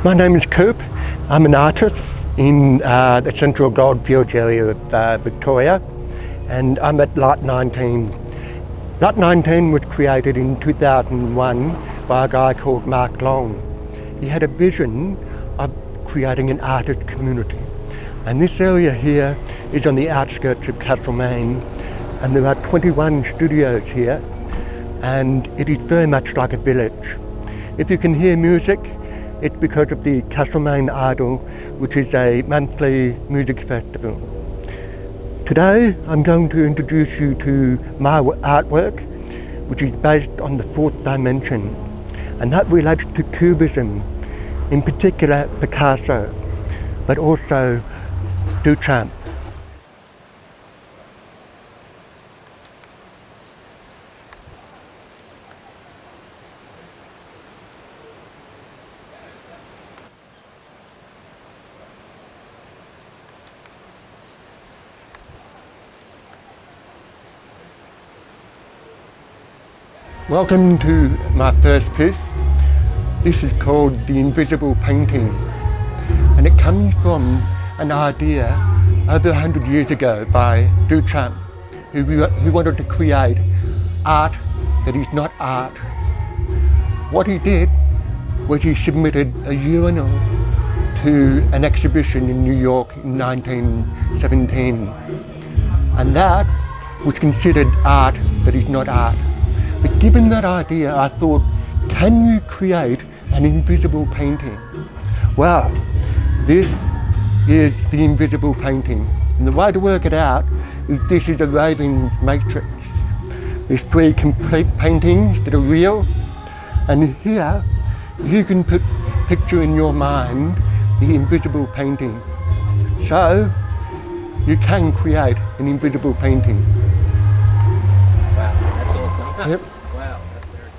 My name is Coupe. I'm an artist in the Central Goldfields area of Victoria, and I'm at Lot 19. Lot 19 was created in 2001 by a guy called Mark Long. He had a vision of creating an artist community. And this area here is on the outskirts of Castlemaine, and there are 21 studios here, and it is very much like a village. If you can hear music, it's because of the Castlemaine Idol, which is a monthly music festival. Today, I'm going to introduce you to my artwork, which is based on the fourth dimension, and that relates to Cubism, in particular Picasso, but also Duchamp. Welcome to my first piece. This is called The Invisible Painting, and it comes from an idea over 100 years ago by Duchamp, who wanted to create art that is not art. What he did was he submitted a urinal to an exhibition in New York in 1917, and that was considered art that is not art. But given that idea, I thought, can you create an invisible painting? Well, this is the invisible painting. And the way to work it out is this is a raving matrix. There's three complete paintings that are real, and here you can picture in your mind the invisible painting. So you can create an invisible painting. Wow, that's awesome. Yep. Wow, that's very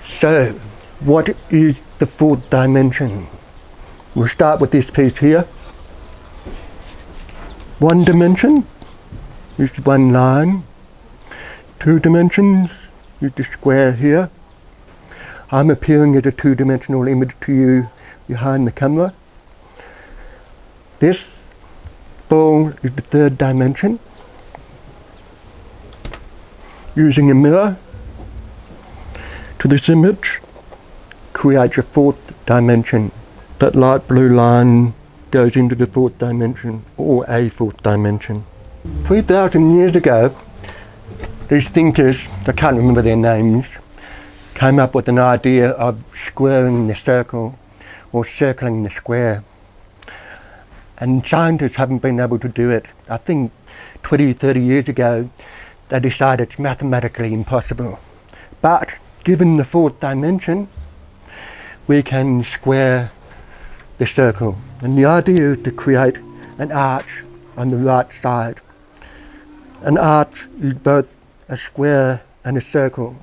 cool. So, what is the fourth dimension? We'll start with this piece here. One dimension is one line. Two dimensions is the square here. I'm appearing as a two-dimensional image to you behind the camera. This ball is the third dimension. Using a mirror to this image creates a fourth dimension. That light blue line goes into the fourth dimension, or a fourth dimension. 3,000 years ago, these thinkers, I can't remember their names, came up with an idea of squaring the circle or circling the square. And scientists haven't been able to do it. I think 20, 30 years ago, they decided it's mathematically impossible. But given the fourth dimension, we can square the circle. And the idea is to create an arch on the right side. An arch is both a square and a circle.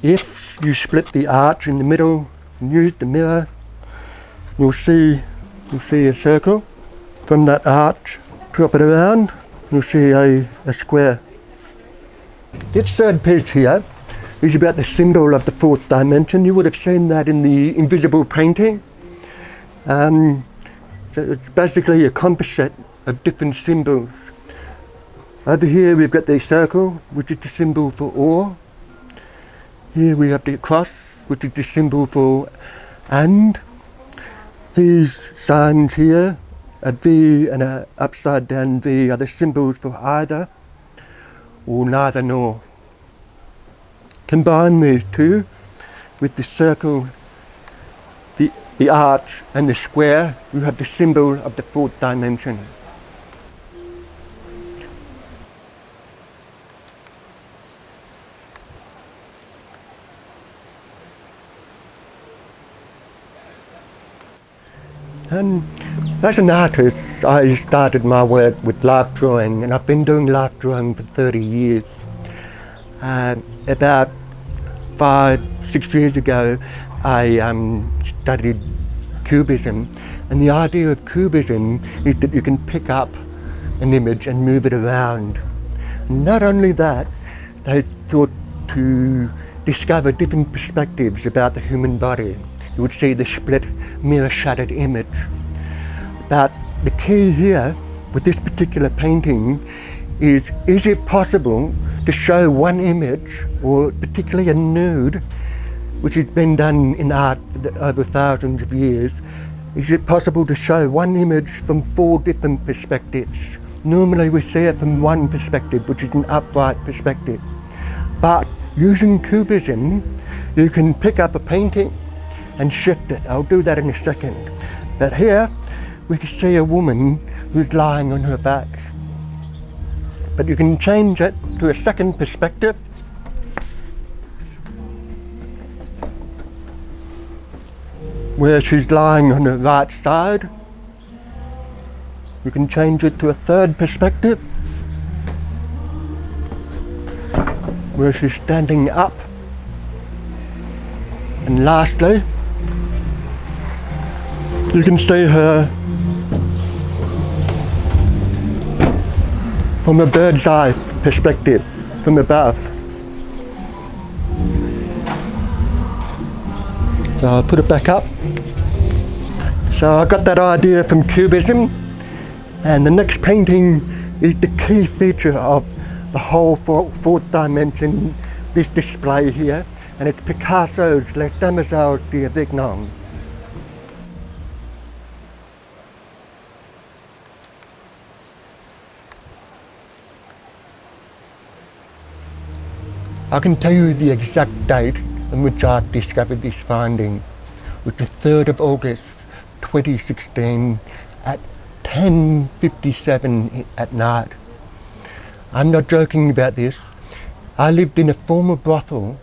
If you split the arch in the middle and use the mirror, you'll see a circle. From that arch, drop it around, you'll see a square. This third piece here is about the symbol of the fourth dimension. You would have seen that in the invisible painting. So it's basically a composite of different symbols. Over here we've got the circle, which is the symbol for or. Here we have the cross, which is the symbol for and. These signs here, a V and an upside down V, are the symbols for either or neither nor. Combine these two with the circle, the arch and the square, you have the symbol of the fourth dimension. And as an artist, I started my work with life drawing, and I've been doing life drawing for 30 years. About 5-6 years ago, I studied Cubism, and the idea of Cubism is that you can pick up an image and move it around. Not only that, they thought to discover different perspectives about the human body. You would see the split mirror-shattered image. But the key here with this particular painting is it possible to show one image, or particularly a nude, which has been done in art for over thousands of years, is it possible to show one image from 4 different perspectives? Normally we see it from one perspective, which is an upright perspective. But using Cubism, you can pick up a painting and shift it. I'll do that in a second. But here, we can see a woman who's lying on her back. But you can change it to a second perspective. Where she's lying on her right side. You can change it to a third perspective, where she's standing up. And lastly, you can see her from a bird's eye perspective, from above. So I'll put it back up. So I got that idea from Cubism. And the next painting is the key feature of the whole fourth dimension, this display here, and it's Picasso's Les Demoiselles d'Avignon. I can tell you the exact date on which I discovered this finding, which was 3rd of August 2016 at 10:57 at night. I'm not joking about this. I lived in a former brothel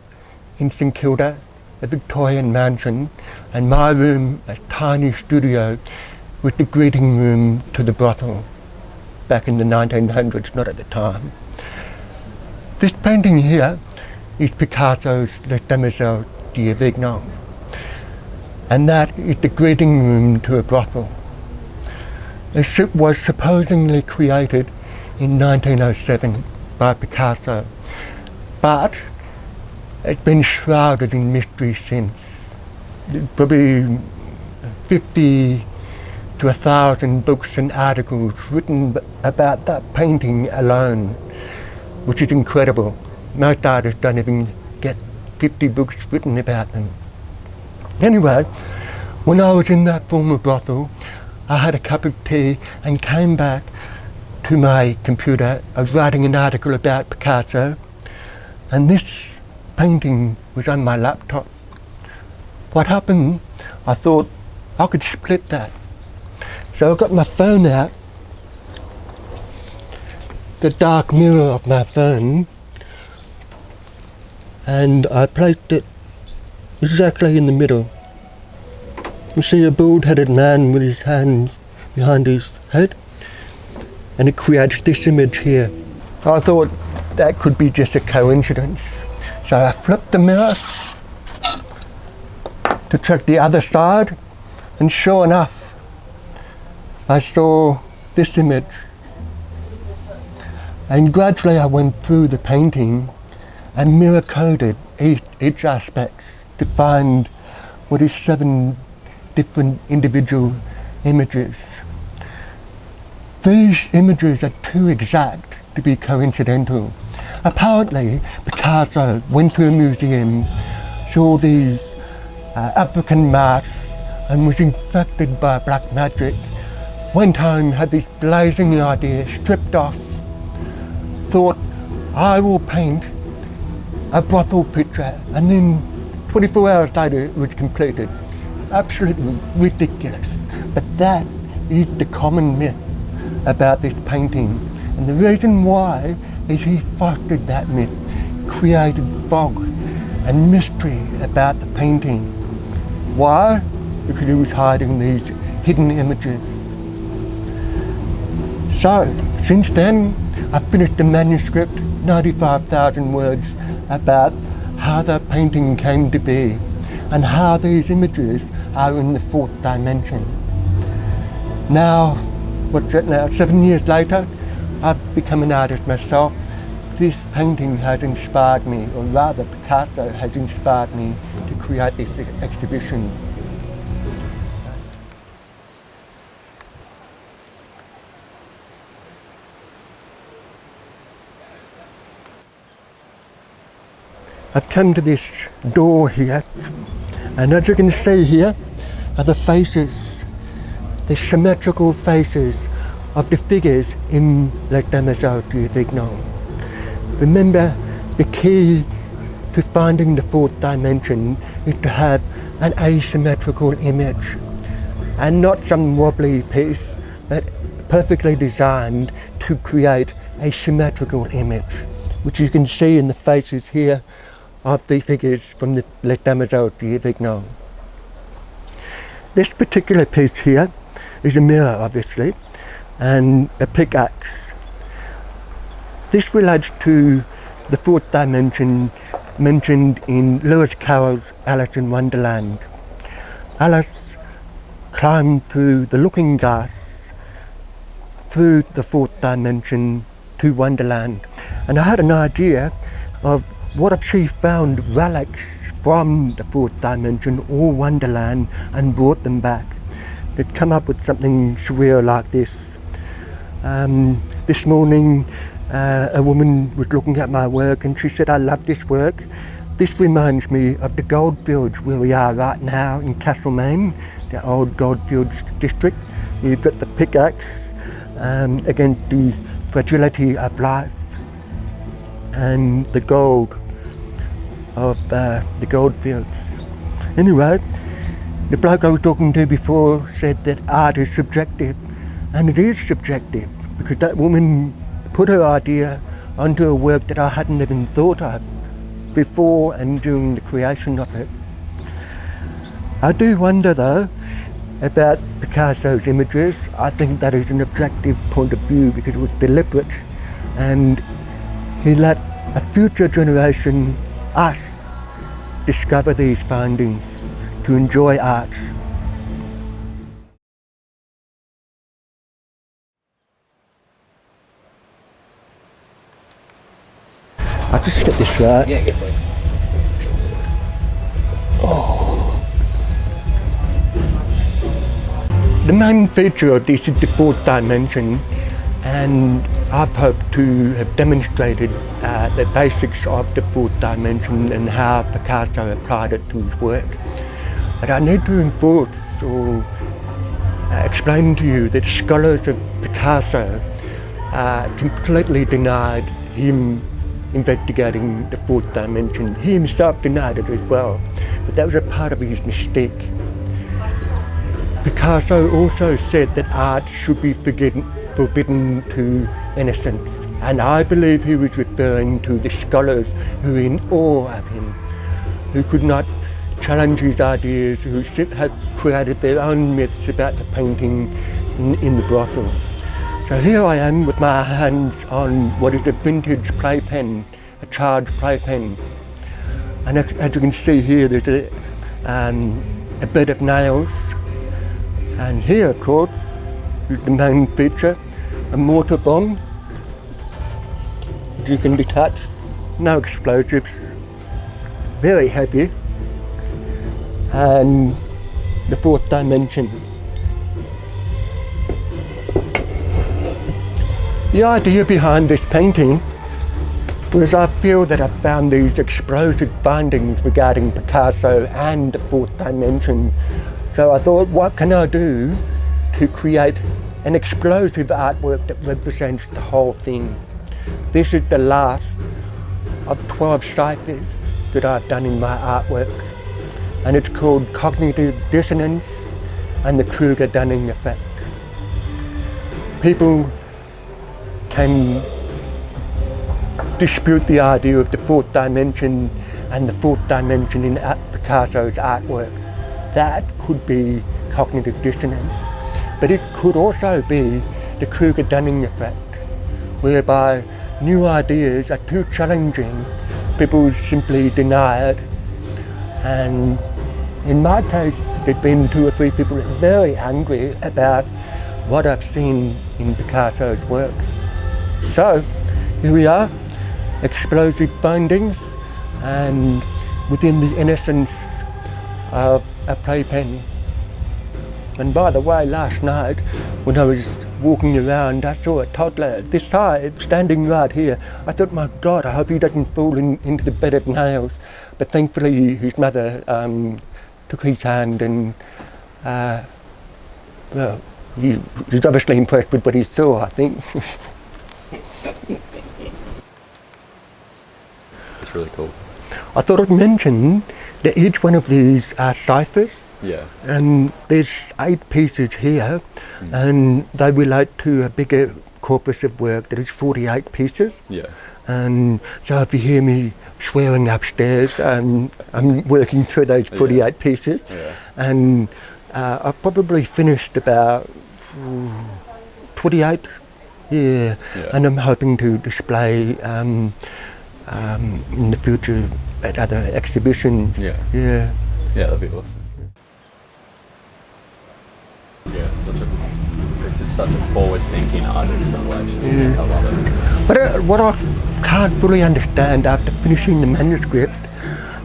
in St Kilda, a Victorian mansion, and my room a tiny studio with the greeting room to the brothel back in the 1900s, not at the time. This painting here is Picasso's Les Demoiselles d'Avignon, and that is the greeting room to a brothel. It was supposedly created in 1907 by Picasso, but it's been shrouded in mystery since. Probably 50 to 1,000 books and articles written about that painting alone, which is incredible. Most artists don't even get 50 books written about them. Anyway, when I was in that former brothel, I had a cup of tea and came back to my computer. I was writing an article about Picasso, and this painting was on my laptop. What happened, I thought I could split that. So I got my phone out, the dark mirror of my phone, and I placed it exactly in the middle. You see a bald-headed man with his hands behind his head, and it creates this image here. I thought that could be just a coincidence. So I flipped the mirror to check the other side, and sure enough, I saw this image. And gradually I went through the painting and mirror-coded each aspect to find what is 7 different individual images. These images are too exact to be coincidental. Apparently, Picasso went to a museum, saw these African masks, and was infected by black magic. Went home, had this blazing idea, stripped off, thought, I will paint a brothel picture, and then 24 hours later it was completed. Absolutely ridiculous. But that is the common myth about this painting. And the reason why is he fostered that myth, created fog and mystery about the painting. Why? Because he was hiding these hidden images. So, since then, I finished a manuscript, 95,000 words, about how that painting came to be and how these images are in the 4th dimension. Now, what's it now, 7 years later, I've become an artist myself, this painting has inspired me, or rather Picasso has inspired me to create this exhibition. I've come to this door here, and as you can see here are the faces, the symmetrical faces of the figures in Les Demoiselles du Vignon. Remember, the key to finding the fourth dimension is to have an asymmetrical image, and not some wobbly piece, but perfectly designed to create a symmetrical image, which you can see in the faces here of the figures from the Les Demoiselles du Vignon. This particular piece here is a mirror, obviously, and a pickaxe. This relates to the fourth dimension mentioned in Lewis Carroll's Alice in Wonderland. Alice climbed through the looking glass through the fourth dimension to Wonderland, and I had an idea of what if she found relics from the fourth dimension or Wonderland and brought them back. They'd come up with something surreal like this. This morning a woman was looking at my work and she said, "I love this work. This reminds me of the goldfields where we are right now in Castlemaine, the old goldfields district. You've got the pickaxe against the fragility of life and the gold of the goldfields." Anyway, the bloke I was talking to before said that art is subjective, and it is subjective because that woman put her idea onto a work that I hadn't even thought of before and during the creation of it. I do wonder though about Picasso's images. I think that is an objective point of view because it was deliberate, and he let a future generation, us, discover these findings to enjoy art. I'll just get this right. Yeah, get that. The main feature of this is the fourth dimension, and I've hoped to have demonstrated the basics of the fourth dimension and how Picasso applied it to his work. But I need to enforce or explain to you that scholars of Picasso completely denied him investigating the fourth dimension. He himself denied it as well, but that was a part of his mistake. Picasso also said that art should be forbidden to innocence, and I believe he was referring to the scholars who were in awe of him, who could not challenge his ideas, who had created their own myths about the painting in the brothel. So here I am with my hands on what is a vintage playpen, a child's playpen. And as you can see here, there's a bed of nails. And here, of course, is the main feature, a mortar bomb, which you can detach, no explosives, very heavy, and the fourth dimension. The idea behind this painting was I feel that I found these explosive findings regarding Picasso and the fourth dimension. So I thought, what can I do to create an explosive artwork that represents the whole thing? This is the last of 12 ciphers that I've done in my artwork, and it's called Cognitive Dissonance and the Kruger-Dunning Effect. People can dispute the idea of the fourth dimension and the fourth dimension in Picasso's artwork. That could be cognitive dissonance, but it could also be the Kruger-Dunning effect, whereby new ideas are too challenging, people simply deny it, and in my case there'd been 2 or 3 people very angry about what I've seen in Picasso's work. So here we are, explosive findings, and within the innocence of a playpen. And by the way, last night when I was walking around, I saw a toddler this size standing right here. I thought, my God, I hope he doesn't fall into the bed of nails. But thankfully his mother took his hand, and well, he's obviously impressed with what he saw, I think. It's really cool. I thought I'd mention that each one of these are ciphers. Yeah. And there's 8 pieces here, and they relate to a bigger corpus of work that is 48 pieces. Yeah. And so if you hear me swearing upstairs, I'm working through those 48 pieces. Yeah. And I've probably finished about 28. Yeah. And I'm hoping to display in the future at other exhibitions. Yeah. Yeah. Yeah, that'd be awesome. Yeah, this is such a forward-thinking art installation. I love it. But what I can't fully understand after finishing the manuscript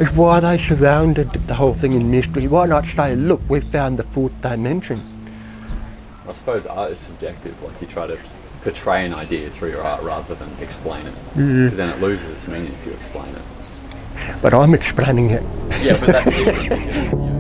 is why they surrounded the whole thing in mystery. Why not say, look, we've found the 4th dimension? I suppose art is subjective. Like, you try to portray an idea through your art rather than explain it. Because then it loses its meaning if you explain it. But I'm explaining it. Yeah, but that's different.